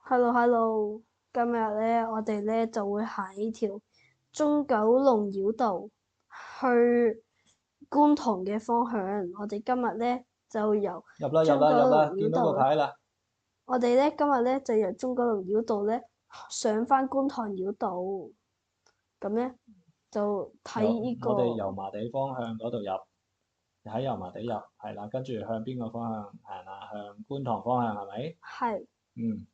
Hello，今日咧，我哋咧就會行呢條中九龍繞道去觀塘嘅方向。我哋今日咧就由入啦入中九龍啦入啦，見到個繞道，牌啦。我哋咧今日咧就由中九龍繞道咧上返觀塘繞道，咁咧就睇呢我哋油個麻地方向嗰度入，喺油麻地入，係啦，跟住向邊個方向行啊？向觀塘方向係咪？係。嗯，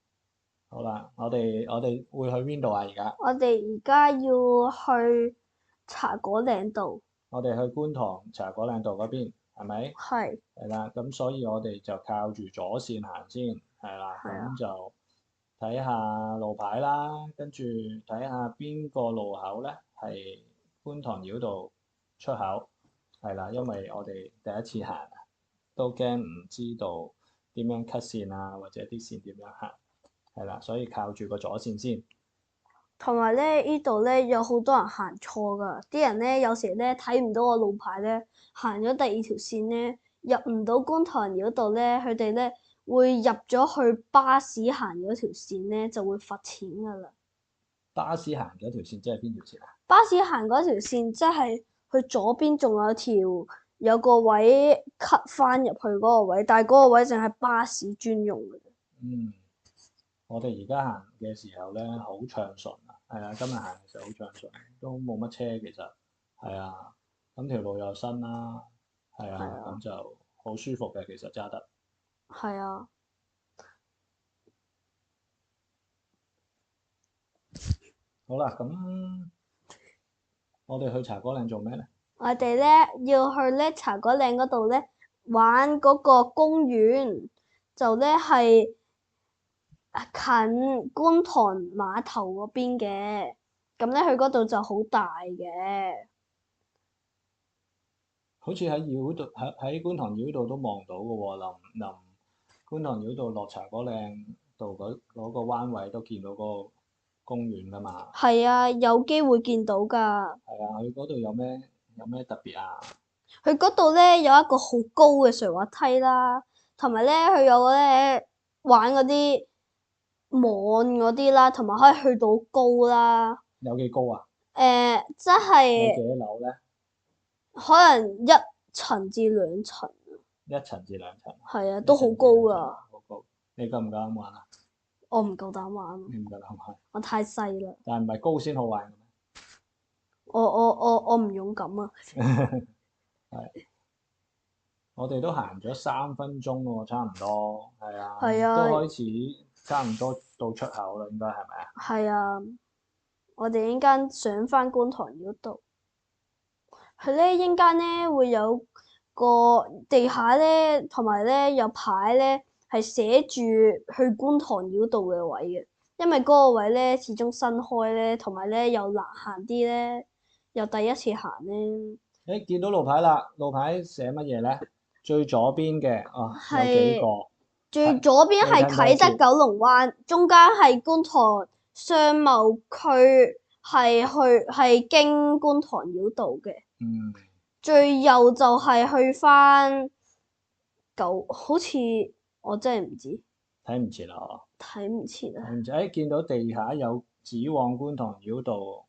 好啦，我哋會去邊度啊？而家我哋而家要去茶果嶺道，我哋去觀塘茶果嶺道嗰邊係咪？係係啦，咁所以我哋就靠住左線行先，係啦，係啊。咁就睇下路牌啦，跟住睇下邊個路口咧係觀塘繞道出口，係啦，因為我哋第一次行啊，都驚唔知道點樣 cut 線啊，或者啲線點樣行，係啦，所以靠住個左線先。同埋咧，呢度咧有好多人行錯噶，啲人咧有時咧睇唔到個路牌咧，行咗第二條線咧，入唔到觀塘繞道咧，佢哋咧會入咗去巴士行嗰條線咧，就會罰錢噶啦。巴士行嗰條線即係邊條線啊？巴士行嗰條線即係佢左邊仲有個位 cut 翻入去嗰個位，但係嗰個位淨係巴士專用嘅。嗯。我哋而家行嘅時候咧，好暢順啊，係啊，今日行嘅時候好暢順，都冇乜車其實，係啊，咁條路又新啦，係啊，係啊，咁就好舒服嘅，其實揸得。係啊。好啦，咁我哋去茶果嶺做咩咧？我哋咧要去咧茶果嶺嗰度咧玩嗰個公園，就咧係近觀塘碼頭嗰邊嘅，咁咧佢嗰度就好大嘅。好似喺繞道喺觀塘繞道都望到嘅喎，臨觀塘繞道落茶果嶺道嗰個彎位都見到嗰個公園㗎嘛。係啊，有機會見到㗎。係啊，佢嗰度有咩特別啊？佢嗰度咧有一個好高嘅垂滑梯啦，同埋咧佢有咧玩嗰啲網嗰啲啦，同埋可以去到高啦。有幾高啊？即有幾係多樓咧？可能一層至兩層，一層至兩層，係啊，一都好高層至兩層，㗎。好高。你夠唔夠膽玩啊？我唔夠膽玩，你唔夠膽玩，我太細啦。但係唔係高先好玩嘅咩？我唔勇敢啊。係，我哋都行咗3分鐘喎，差唔多。係啊，係啊，都開始差唔多到出口啦，應該係咪啊？係啊，我哋陣間上返觀塘繞道，佢咧陣間咧會有個地下咧，同埋咧有牌咧係寫住去觀塘繞道嘅位嘅，因為嗰個位咧始終新開咧，同埋咧又難行啲咧，又第一次行咧。誒，見到路牌啦，路牌寫乜嘢咧？最左邊嘅，哦，有幾個，係最左邊你係睇唔睇得切？啟德九龍灣，中間係觀塘商貿區，係經觀塘繞道嘅。嗯，最右就係去返好似我真係唔知，睇唔切啦，哦，睇唔切啊。睇唔切。誒，見到地下有指往觀塘繞道，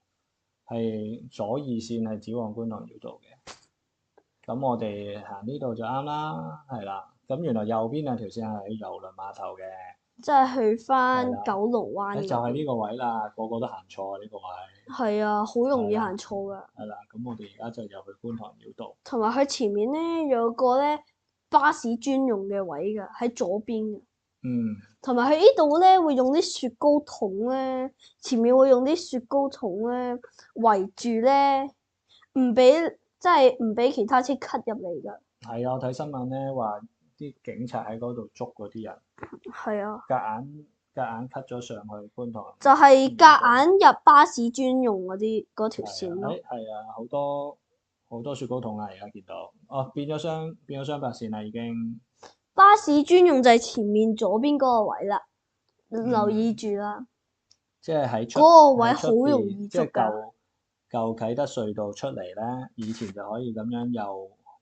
係左二線係指往觀塘繞道嘅。咁我哋行呢度就啱啦，係啦。咁原來右邊兩條線係去郵輪碼頭嘅，即係去係啦。返九龍灣誒就嗰邊。係呢個位啦，個個都行錯啊呢個位，係啊，好容易係啦，行錯㗎。係啦。咁我哋而家就入去觀塘繞道。同埋佢前面咧有個咧巴士專用嘅位㗎，喺左邊㗎。嗯，同埋佢呢度咧會用啲雪糕筒咧，前面會用啲雪糕筒咧圍住咧，唔俾即係唔俾其他車 cut 入嚟㗎。係啊，我睇新聞咧話啲警察喺嗰度捉嗰啲人，係啊，夾硬 cut 咗上去觀塘就係繞道。夾硬入巴士專用嗰條係啊，線咯。係啊，好多雪糕筒啊！而家見到，哦，變咗雙白線啦已經。巴士專用就係前面左邊嗰個位啦，留意嗯。住啦，即係喺出嗰個位喺出好容邊，即係易捉㗎。舊啟德隧道出嚟咧，以前就可以咁樣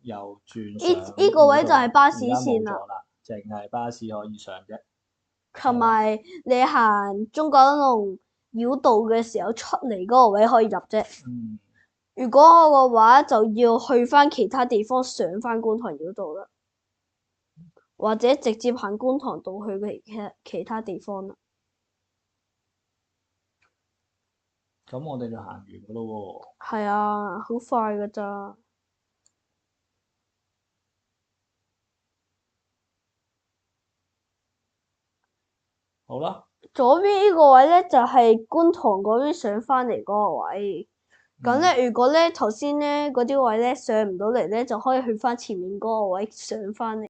又轉上呢個位就係繞道，巴士而家冇線啦。咗啦，淨係巴士可以上啫。同埋你行中九龍繞道嘅時候出嚟嗰個位可以入啫。嗯，如果我嘅話，就要去翻其他地方上翻觀塘繞道啦，或者直接行觀塘道去其他地方啦。咁我哋就行完噶咯喎。係啊，好快噶咋。好啦，左邊呢個位咧就係觀塘嗰邊上翻嚟嗰個位。咁咧，如果咧頭先咧嗰啲位咧上唔到嚟咧，就可以去翻前面嗰個位上翻嚟。